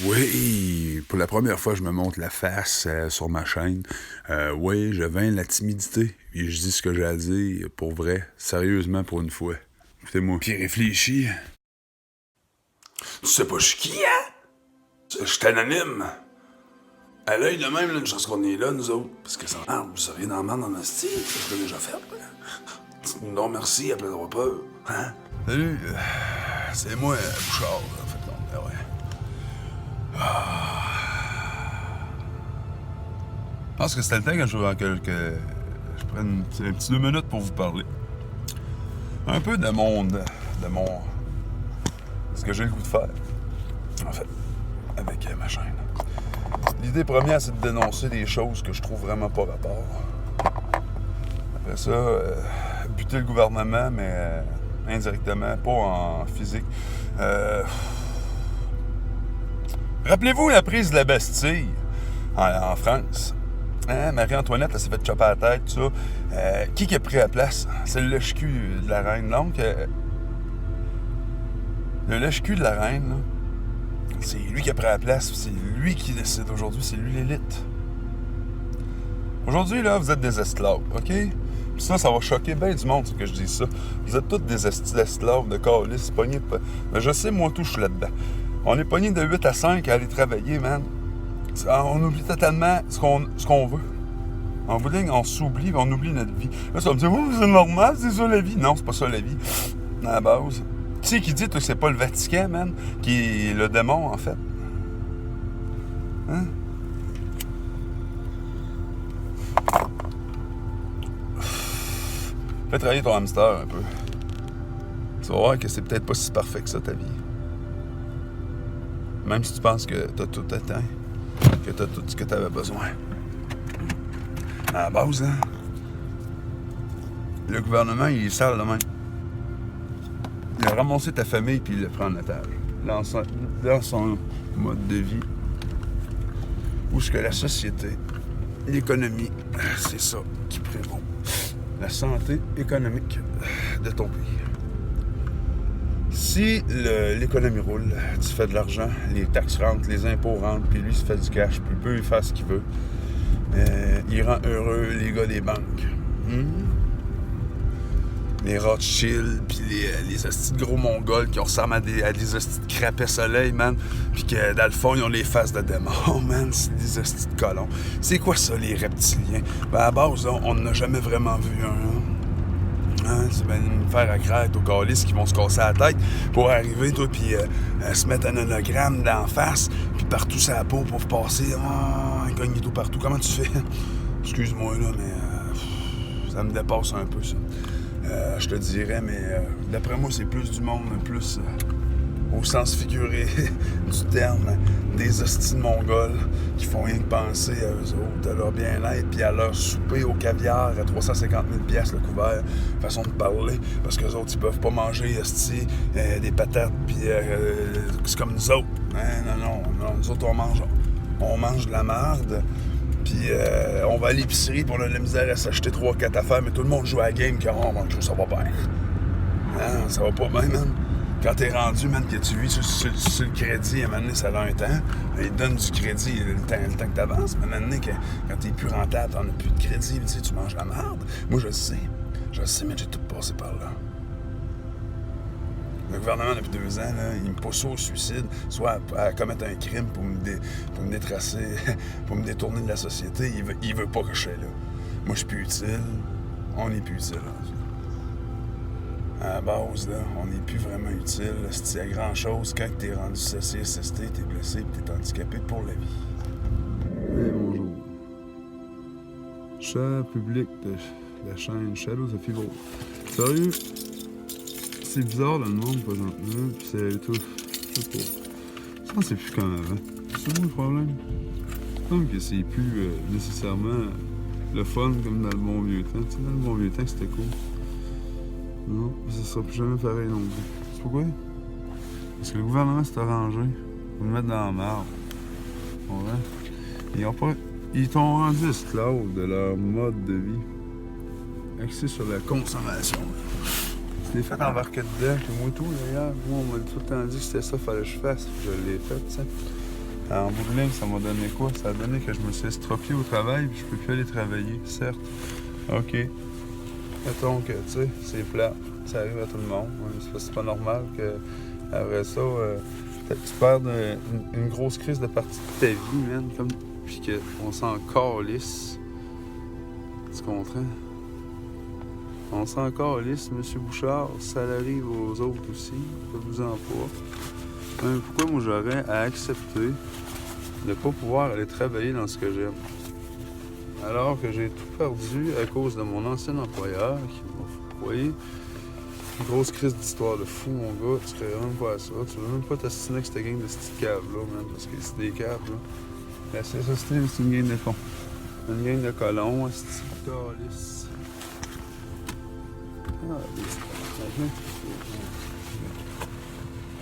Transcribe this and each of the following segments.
Oui, pour la première fois, je me montre la face sur ma chaîne. Oui, je vains la timidité. Et je dis ce que j'ai à dire pour vrai, sérieusement pour une fois. Écoutez-moi. Puis réfléchis. Tu sais pas je suis qui, hein? Je suis anonyme. À l'œil de même, là, une chance qu'on est là, nous autres. Parce que ça vous seriez dans la merde dans style, ça je l'ai déjà fait. Dites-nous non merci, appelez-le pas. Hein? Salut, c'est moi, Bouchard, en fait, non, ouais. Je pense que c'était le temps que je prenne un petit 2 minutes pour vous parler. Un peu de ce que j'ai le goût de faire, en fait, avec ma chaîne. L'idée première, c'est de dénoncer des choses que je trouve vraiment pas rapport. Après ça, buter le gouvernement, mais indirectement, pas en physique. Rappelez-vous la prise de la Bastille en France. Hein, Marie-Antoinette, elle s'est fait chopper à la tête, tout ça. Qui a pris la place? C'est le lèche-cul de la reine. Donc, le lèche-cul de la reine, là, c'est lui qui a pris la place. C'est lui qui décide aujourd'hui. C'est lui l'élite. Aujourd'hui, là, vous êtes des esclaves, OK? Puis ça va choquer bien du monde, ce que je dis ça. Vous êtes tous des esclaves de calice, pognés de... Mais je sais, moi, tout, je suis là-dedans. On est pognés de 8 à 5 à aller travailler, man. On oublie totalement ce qu'on veut. En bout de ligne, on s'oublie, on oublie notre vie. Là, ça va me dire, oh, c'est normal, c'est ça la vie. Non, c'est pas ça la vie. À la base. Tu sais qui dit que c'est pas le Vatican, man, qui est le démon, en fait? Hein? Fais travailler ton hamster un peu. Tu vas voir que c'est peut-être pas si parfait que ça, ta vie. Même si tu penses que t'as tout atteint, que t'as tout ce que t'avais besoin. À la base, hein? Le gouvernement, il est sale de même. Il a ramassé ta famille puis il le prend en otage. Dans son mode de vie. Où est-ce que la société, l'économie, c'est ça qui prévaut. La santé économique de ton pays. Si l'économie roule, tu fais de l'argent, les taxes rentrent, les impôts rentrent, puis lui, il se fait du cash, puis il peut faire ce qu'il veut. Il rend heureux les gars des banques. Les Rothschild, puis les hosties de gros mongols qui ressemblent à des hosties de crapets soleil, man. Puis que dans le fond, ils ont les faces de démons, man. C'est des hosties de colons. C'est quoi ça, les reptiliens? Ben à la base, là, on n'a jamais vraiment vu un. Hein? C'est bien une faire à crête aux calices qui vont se casser la tête pour arriver, toi, puis se mettre un hologramme d'en face, puis partout sa peau pour passer. Incognito partout. Comment tu fais? Excuse-moi, là, mais ça me dépasse un peu, ça. Je te dirais, mais d'après moi, c'est plus du monde, plus au sens figuré du terme, des hosties de mongols qui font rien que penser à eux autres, à leur bien-être, puis à leur souper au caviar à 350 000 $ le couvert, façon de parler, parce qu'eux autres, ils peuvent pas manger hosties, des patates, puis c'est comme nous autres. Hein? Non, nous autres, on mange de la merde. Puis on va à l'épicerie, puis on a de la misère à s'acheter 3-4 affaires, mais tout le monde joue à la game, car ça va bien. Hein, ça va pas bien, man. Quand t'es rendu, man, que tu vis sur le crédit, à un moment donné, ça a un temps. Ils te donnent du crédit le temps que t'avances, mais à un moment donné, quand t'es plus rentable, t'en as plus de crédit, tu sais, tu manges la merde. Moi, je le sais, mais j'ai tout passé par là. Le gouvernement, depuis 2 ans, là, il me pousse au suicide, soit à commettre un crime pour me détracer, pour me détourner de la société. Il veut pas que je sois là. Moi, je suis plus utile. On n'est plus utile. À la base, là, on n'est plus vraiment utile. C'est à grand-chose. Quand t'es rendu CSST, t'es blessé et t'es handicapé pour la vie. Hey, bonjour. Cher public de la chaîne Shadows of Evil. Sérieux? C'est bizarre dans le monde présentement, pis c'est tout. Je sais pas. Je pense que c'est plus comme avant. C'est moi le problème. Comme que c'est plus nécessairement le fun comme dans le bon vieux temps. Tu sais, dans le bon vieux temps, c'était cool. Non, ça sera plus jamais pareil non plus. C'est pourquoi? Parce que le gouvernement s'est arrangé pour nous mettre dans la merde. Ouais. Ils t'ont rendu esclave de leur mode de vie. Axé sur la consommation. Je l'ai fait embarquer dedans, puis moi tout d'ailleurs. Moi, on m'a tout le temps dit que c'était ça qu'il fallait que je fasse. Je l'ai fait, tu sais. En bout de ligne, ça m'a donné quoi? Ça a donné que je me suis estropié au travail puis je peux plus aller travailler, certes. OK. Mettons que, tu sais, c'est plat. Ça arrive à tout le monde. C'est pas normal que après ça, tu perdes une grosse crise de partie de ta vie, man, comme... puis qu'on s'en calisse. Tu comprends? On s'en calisse, M. Bouchard, ça arrive aux autres aussi, faites-vous-en pas. Pourquoi moi j'aurais à accepter de ne pas pouvoir aller travailler dans ce que j'aime? Alors que j'ai tout perdu à cause de mon ancien employeur qui m'a fourré. Une grosse crise d'histoire de fou, mon gars. Tu serais même pas à ça. Tu veux même pas t'assiner avec cette gang de petites caves-là, man. Parce que c'est des caves, là. La CSST, c'est une gang de cons. Une gang de colons, c'est une calice. Ah,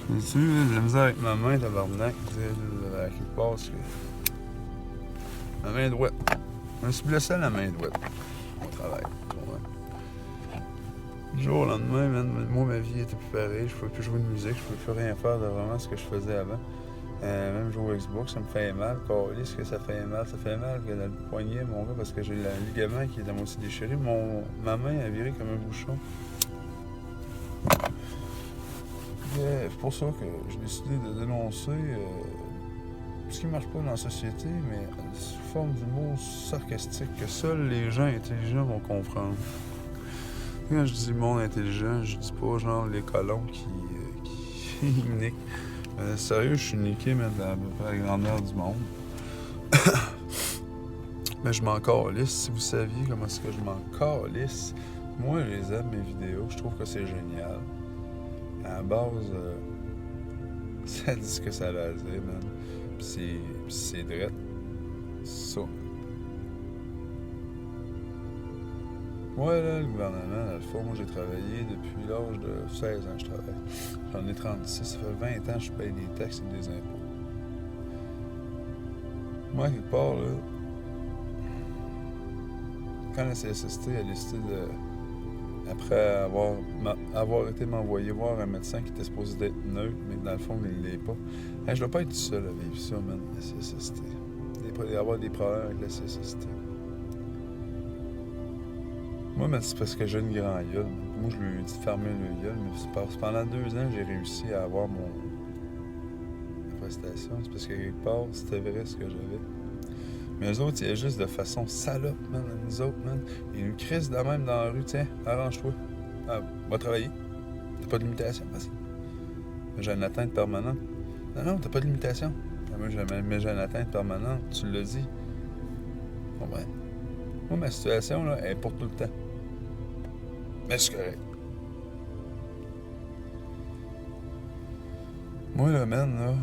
tu j'ai la misère avec ma main, tabarnak. À quelque part, parce que... Ma main droite. Je me suis blessé à la main droite. Au travail. Du jour au lendemain, moi, ma vie était plus pareille. Je pouvais plus jouer de musique, je pouvais plus rien faire de vraiment ce que je faisais avant. Même jouer au Xbox, ça me fait mal. Calisse que ça fait mal. Ça fait mal que dans le poignet, mon gars, parce que j'ai le ligament qui est à moitié déchiré. Ma main a viré comme un bouchon. C'est pour ça que j'ai décidé de dénoncer ce qui ne marche pas dans la société, mais sous forme d'humour sarcastique que seuls les gens intelligents vont comprendre. Quand je dis monde intelligent, je dis pas genre les colons qui niquent. Sérieux, je suis niqué, mais à peu près la grandeur du monde. Mais je m'en calisse. Si vous saviez comment est-ce que je m'en calisse, moi, je les aime, mes vidéos. Je trouve que c'est génial. À la base, ça dit ce que ça a à dire, man. Puis c'est drôle. Ça. Ouais, là, le gouvernement, dans le fond, moi, j'ai travaillé depuis l'âge de 16 ans, je travaille. J'en ai 36, ça fait 20 ans que je paye des taxes et des impôts. Moi, quelque part, là, quand la CSST a décidé de... Après avoir été m'envoyer voir un médecin qui était supposé d'être neutre, mais que dans le fond, il ne l'est pas. Hey, je dois pas être tout seul à vivre ça, man, la CSST. Il doit y avoir des problèmes avec la CSST. Moi, c'est parce que j'ai une grande gueule. Moi, je lui ai dit de fermer le gueule, mais pendant 2 ans, j'ai réussi à avoir ma prestation. C'est parce que quelque part, c'était vrai ce que j'avais. Mais eux autres, ils agissent de façon salope, man. Nous autres, man. Ils nous crissent de même dans la rue. Tiens, arrange-toi. Va travailler. T'as pas de limitation, vas-y. J'ai une atteinte permanente. Non, t'as pas de limitation. Moi, j'ai une atteinte permanente. Tu l'as dit. Bon, ben. Moi, ma situation, là, elle est pour tout le temps. Mais c'est correct. Moi, là, man, là,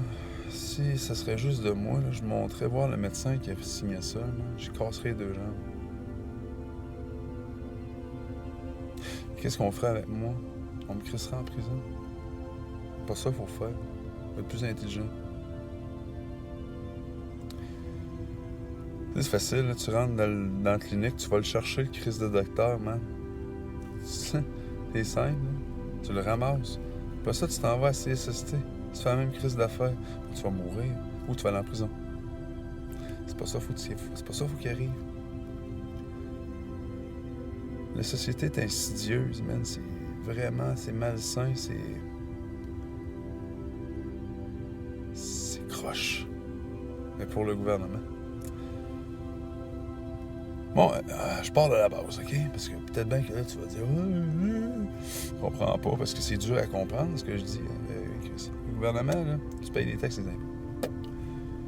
si ça serait juste de moi, là, je monterais voir le médecin qui a signé ça, là, je casserais les 2 jambes. Qu'est-ce qu'on ferait avec moi? On me crisserait en prison. Pas ça qu'il faut faire. Faut être plus intelligent. C'est facile, là, tu rentres dans la clinique, tu vas le chercher, le crise de docteur, man. C'est simple, là. Tu le ramasses. Après ça, tu t'en vas à CSST. Tu fais la même crise d'affaires. Tu vas mourir ou tu vas aller en prison. C'est pas ça qu'il arrive. La société est insidieuse, man. C'est malsain, c'est croche. Mais pour le gouvernement. Bon, je pars de la base, OK? Parce que peut-être bien que là, tu vas dire je comprends pas, parce que c'est dur à comprendre ce que je dis. Le gouvernement, là, tu payes des taxes et des impôts.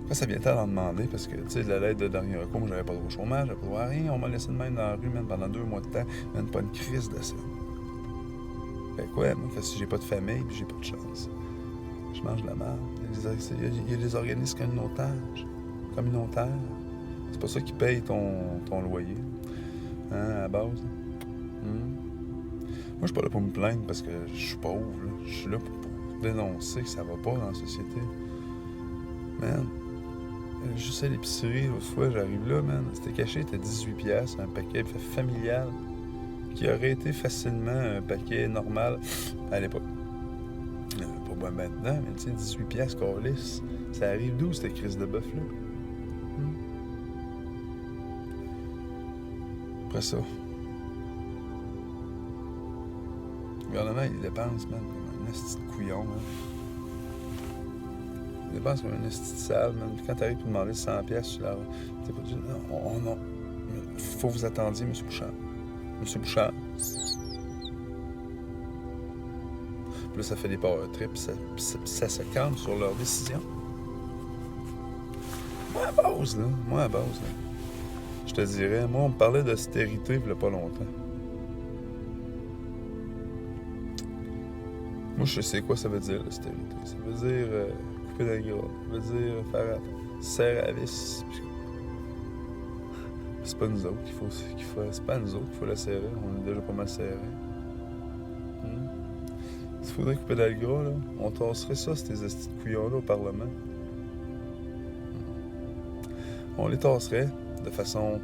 Quand ça vient le temps d'en demander, parce que, tu sais, de la lettre de dernier recours, j'avais pas de droit au chômage, j'avais pas de droit à rien, on m'a laissé de même dans la rue, même pendant 2 mois de temps, même pas une crise de ça. Fait quoi, moi, si j'ai pas de famille puis j'ai pas de chance? Je mange de la merde. Il y a des organismes communautaires. C'est pas ça qui paye ton loyer, hein, à la base. Moi, je suis pas là pour me plaindre parce que je suis pauvre. Là. Je suis là pour dénoncer que ça va pas dans la société. Man, juste à l'épicerie, l'autre fois, j'arrive là, man, c'était caché, c'était 18$, un paquet familial qui aurait été facilement un paquet normal à l'époque. Pas bois maintenant, mais tu sais, 18 piastres, câlisse. Ça arrive d'où, cette crise de bœuf-là? Après ça, le gouvernement, il dépense, man, comme un esti de couillon, man. Il dépense comme un esti de sale, man. Puis quand t'arrives pour demander 100 piastres, tu leur... T'es pas dit, non. Faut vous attendiez, M. Bouchard. M. Bouchard. Puis là, ça fait des power trips, ça se calme sur leurs décisions. Moi, à base, là. Je te dirais, moi, on me parlait d'austérité il y a pas longtemps. Moi, je sais quoi ça veut dire, l'austérité. Ça veut dire couper dans le gras. Ça veut dire faire serrer à vis. C'est pas nous autres qu'il faut c'est pas nous autres qu'il faut la serrer. On est déjà pas mal serré. S'il faudrait couper dans le gras, là, on tasserait ça, ces estis de couillons-là, au Parlement. On les tasserait de façon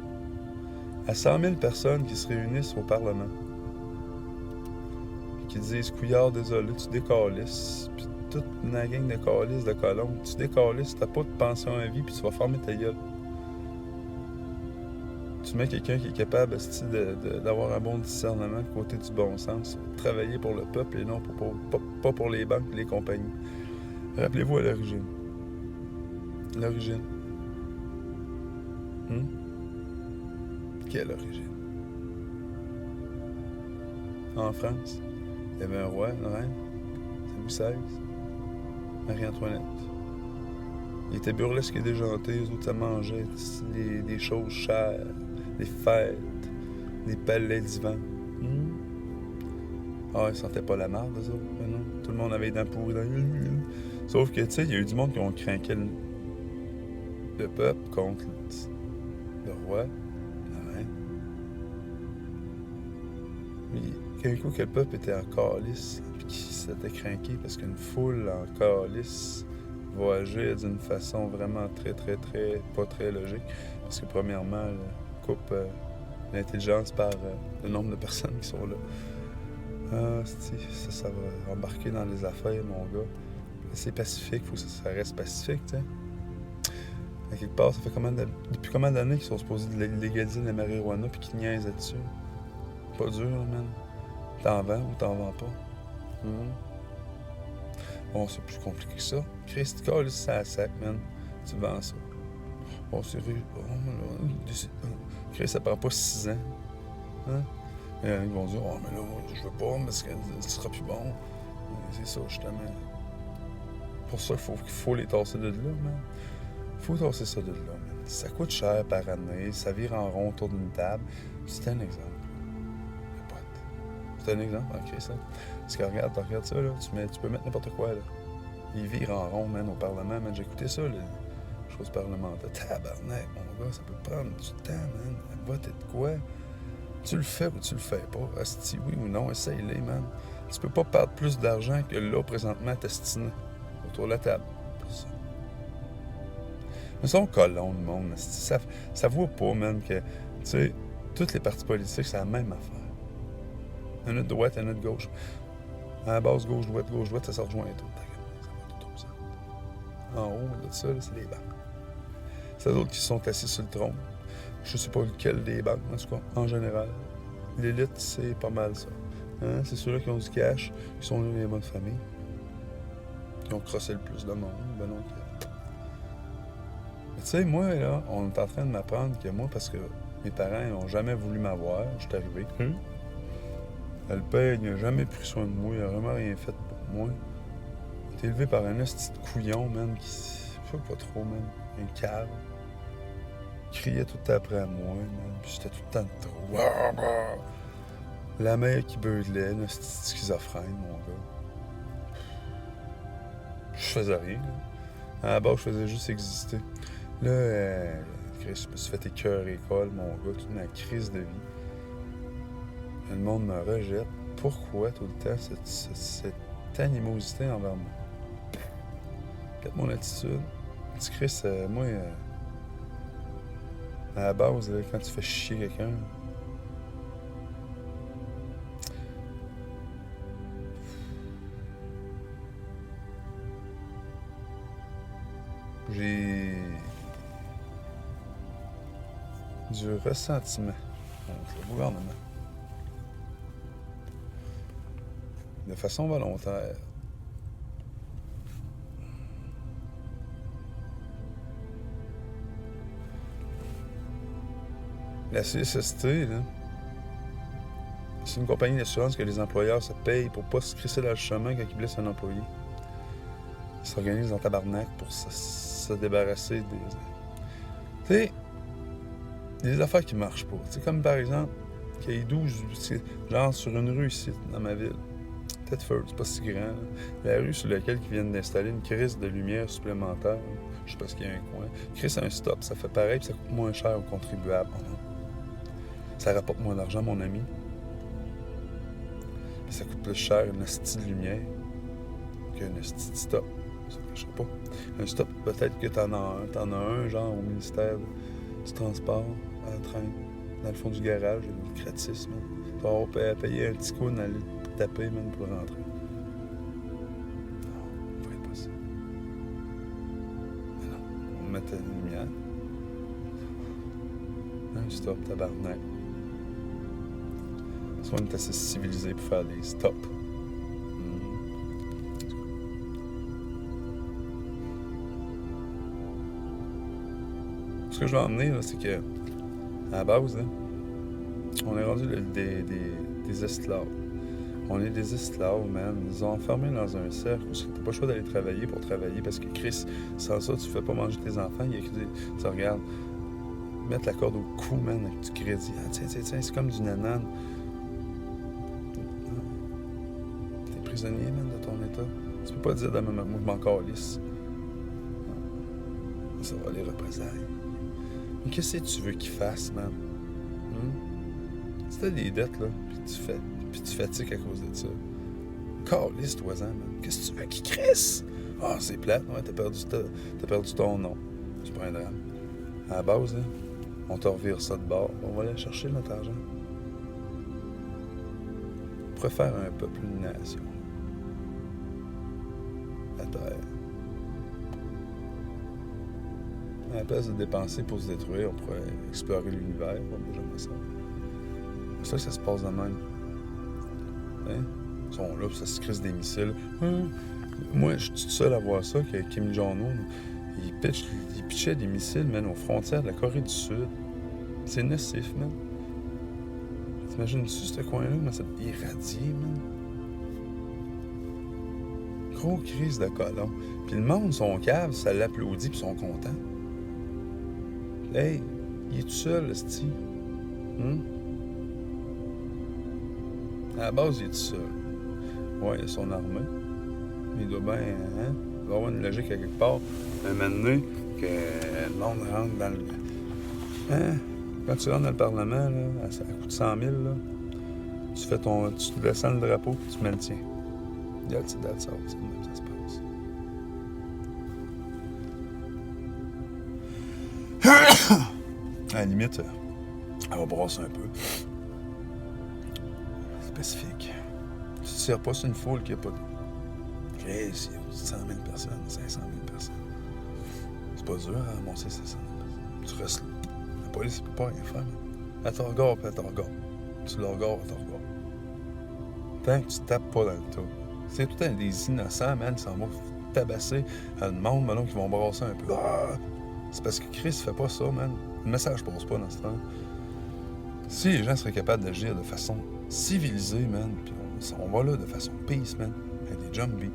à 100 000 personnes qui se réunissent au Parlement. Puis qui disent, couillard, désolé, tu décalisses. Puis toute une gang de calices, de colombes, tu décalisses, t'as pas de pension à vie, puis tu vas fermer ta gueule. Tu mets quelqu'un qui est capable d'avoir un bon discernement de côté du bon sens, travailler pour le peuple et non pas pour les banques et les compagnies. Rappelez-vous à l'origine. L'origine. Quelle origine? En France, il y avait un roi, une reine, c'est Louis XVI, Marie-Antoinette. Il était burlesque et déjanté, les autres, ça mangeait des choses chères, des fêtes, des palais divans. Ah, ils sentaient pas la marde, eux autres, mais non. Tout le monde avait les dents pourries dans le... Sauf que, tu sais, il y a eu du monde qui ont craqué le peuple contre le roi, la reine. Puis, d'un coup, que le peuple était en calice, puis qu'il s'était craqué parce qu'une foule en calice va agir d'une façon vraiment très, pas très logique. Parce que, premièrement, coupe l'intelligence par le nombre de personnes qui sont là. Ah, ça va embarquer dans les affaires, mon gars. C'est pacifique, faut que ça reste pacifique, tu sais. À quelque part, ça fait depuis combien d'années qu'ils sont supposés légaliser la marijuana puis qu'ils niaisent là-dessus? Pas dur, man. T'en vends ou t'en vends pas? Bon, c'est plus compliqué que ça. Chris, tu colles ça à sac, man. Tu vends ça. Bon, c'est riche. Chris, ça prend pas 6 ans. Hein? Et ils vont dire, oh, mais là, je veux pas, parce que ce sera plus bon. C'est ça, justement. Pour ça, il faut les tasser de là, man. Faut tasser ça de là, man. Ça coûte cher par année, ça vire en rond autour d'une table. C'est un exemple. Le pote. C'est un exemple, ok, ça. Parce que regarde ça, là. Tu peux mettre n'importe quoi, là. Il vire en rond, man, au Parlement, man. J'ai écouté ça, les choses parlementaires. Tabarnak, mon gars, ça peut prendre du temps, man. Voter de quoi? Tu le fais ou tu le fais pas? Asti, oui ou non, essaye-les, man. Tu peux pas perdre plus d'argent que là, présentement, à t'astiner autour de la table. Ça. Mais ça, on colons, le monde. Ça vaut pas, man, que, tu sais, toutes les partis politiques, c'est la même affaire. Un autre droite, un autre gauche. À la base, gauche, droite, ça se rejoint tout. Ça va tout ça. En haut, de ça, là, c'est les banques. C'est d'autres qui sont assis sur le trône. Je sais pas lequel des banques, en tout cas, en général. L'élite, c'est pas mal ça. Hein? C'est ceux-là qui ont du cash, qui sont les bonnes familles, qui ont crossé le plus de monde. Ben non. Mais tu sais, moi, là, on est en train de m'apprendre que moi, parce que mes parents n'ont jamais voulu m'avoir, je suis arrivé. Le père, il n'a jamais pris soin de moi, il n'a vraiment rien fait pour moi. J'ai été élevé par un petit couillon, man, qui... Je sais pas trop, man. Un cave. Il criait tout le temps après moi, man. Puis j'étais tout le temps de trop. La mère qui beuglait, une petite schizophrène, mon gars. Je faisais rien, là. À la base, je faisais juste exister. Là, je me suis fait écœurer école, mon gars, toute ma crise de vie. Le monde me rejette. Pourquoi tout le temps cette animosité envers moi? Peut-être mon attitude. Tu Chris, moi, à la base, là, quand tu fais chier quelqu'un, j'ai du ressentiment contre le gouvernement. De façon volontaire. La CSST, là, c'est une compagnie d'assurance que les employeurs se payent pour pas se crisser dans le chemin quand ils blessent un employé. Ils s'organisent en tabarnak pour se débarrasser des... Tu sais, des affaires qui marchent pas. Tu sais, comme par exemple, qu'il y ait 12, genre sur une rue ici, dans ma ville. Thetford, c'est pas si grand. Là. La rue sur laquelle ils viennent d'installer une crise de lumière supplémentaire. Je sais pas ce qu'il y a un coin. Crise un stop, ça fait pareil, puis ça coûte moins cher aux contribuables. Ça rapporte moins d'argent, mon ami. Puis ça coûte plus cher une hostie de lumière qu'une hostie de stop. Je sais pas. Un stop, peut-être que t'en as un, genre au ministère du Transport, à la train, dans le fond du garage, gratis, man. Tu vas avoir payer un petit coup d'aller taper, man, pour rentrer. Non, on ferait pas ça. Mais non, on mettait une lumière. Un stop, tabarnak. Parce qu'on est assez civilisé pour faire des stops. Ce que je veux emmener, là, c'est que, à la base, là, on est rendu des esclaves. On est des esclaves, man. Ils nous ont enfermés dans un cercle où t'as pas le choix d'aller travailler pour travailler parce que, Chris, sans ça, tu fais pas manger tes enfants. Il y a que tu regardes, mettre la corde au cou, man, avec du crédit. Ah, tiens, c'est comme du nanan. T'es prisonnier, man, de ton état. Tu peux pas dire de même mouvement calisse. Ça va les représailles. Mais qu'est-ce que tu veux qu'ils fassent, man? Si t'as des dettes, là, puis tu fatigues à cause de ça. Calisse, toi-en, man. Qu'est-ce que tu veux qu'ils crissent? Ah, c'est plate, ouais, t'as perdu ton nom. C'est pas un drame. À la base, là, on te revire ça de bord. On va aller chercher notre argent. On pourrait faire un peuple, une nation. La terre. À la place de dépenser pour se détruire, on pourrait explorer l'univers. J'aimerais ça. C'est ça que ça se passe de même. Hein? Ils sont là, puis ça se crisse des missiles. Moi, je suis tout seul à voir ça, que Kim Jong-un, il pitchait des missiles, man, aux frontières de la Corée du Sud. C'est nocif, man. T'imagines-tu ce coin-là, man, ça irradie, man. Gros crise de colon. Puis le monde, son cave, ça l'applaudit, puis ils sont contents. Hey, il est tout seul, le sti. À la base, il est tout seul. Ouais, il a son armée. Il doit bien, hein? Il doit avoir une logique à quelque part. Un moment donné, que le monde rentre dans le... Hein? Quand tu rentres dans le Parlement, là, ça coûte 100 000, là, tu descends le drapeau, tu mets le tien. That's all. C'est comme ça se passe. À la limite, elle va brasser un peu. Spécifique. Tu ne tires pas sur une foule qui n'a pas de... Hey, c'est 100 000 personnes, 500 000 personnes. C'est pas dur à amasser 500 000 personnes. Tu restes là. La police ne peut pas rien faire. Elle te regarde, puis elle te regarde. Tu la regardes, elle te regarde. Tant que tu tapes pas dans le tas. C'est tout un des innocents, man, qui s'en vont tabasser à le monde, maintenant, qui vont brasser un peu. Ah! C'est parce que Chris fait pas ça, man. Le message passe pas dans ce temps. Si les gens seraient capables d'agir de façon civilisée, man, puis on va là de façon peace, man, avec des jumbies.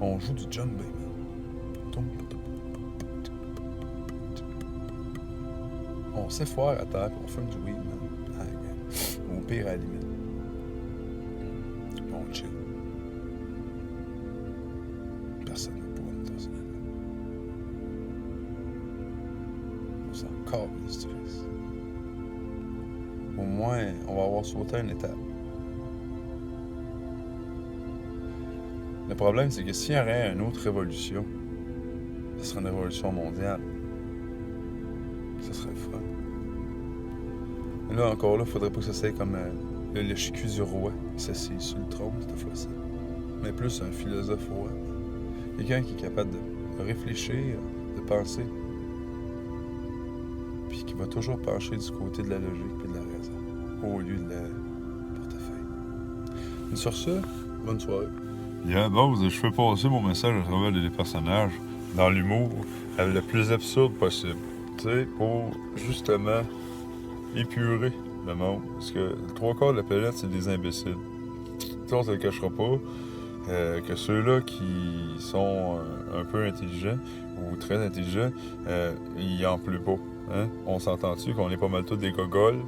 On joue du jumbie, man. On s'effoire à terre, puis on fume du weed, man. Au pire, à la limite. On chill. Personne n'a pour nous dans on s'en calisse du reste. Au moins, on va avoir sauté une étape. Le problème, c'est que s'il y aurait une autre révolution, ce serait une révolution mondiale. Ça serait fun. Mais là, encore là, il faudrait pas que ça soit comme le lèche-cul du roi qui s'assied sur le trône cette fois-ci. Mais plus un philosophe roi. Quelqu'un qui est capable de réfléchir, de penser. Puis qui va toujours pencher du côté de la logique et de la raison, au lieu de la portefeuille. Et sur ça, bonne soirée. Et à la base, je fais passer mon message à travers les personnages dans l'humour le plus absurde possible. Tu sais, pour justement épurer le monde. Parce que le 3/4 de la planète, c'est des imbéciles. Ça, on ne se le cachera pas. Que ceux-là qui sont un peu intelligents ou très intelligents, ils en pleut pas. Hein? On s'entend-tu qu'on est pas mal tous des gogoles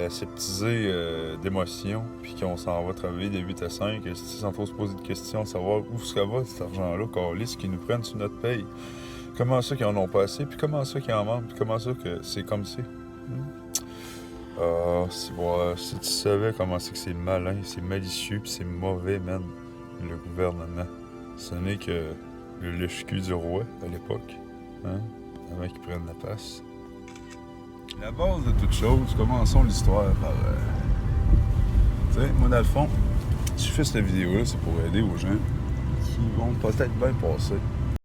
aseptisés d'émotions, puis qu'on s'en va travailler de 8 à 5, sans trop se poser de questions, savoir où ça va cet argent-là, ce qu'ils nous prennent sur notre paye. Comment ça qu'ils en ont pas assez, puis comment ça qu'ils en manquent, puis comment ça que c'est comme c'est. Si tu savais comment c'est que c'est malin, c'est malicieux, puis c'est mauvais, man, le gouvernement. Ce n'est que le lèche-cul du roi à l'époque, hein, avant qu'il prenne la place. La base de toute chose, commençons l'histoire par... Tu sais, moi, dans le fond, si je fais cette vidéo-là, c'est pour aider aux gens qui vont peut-être bien passer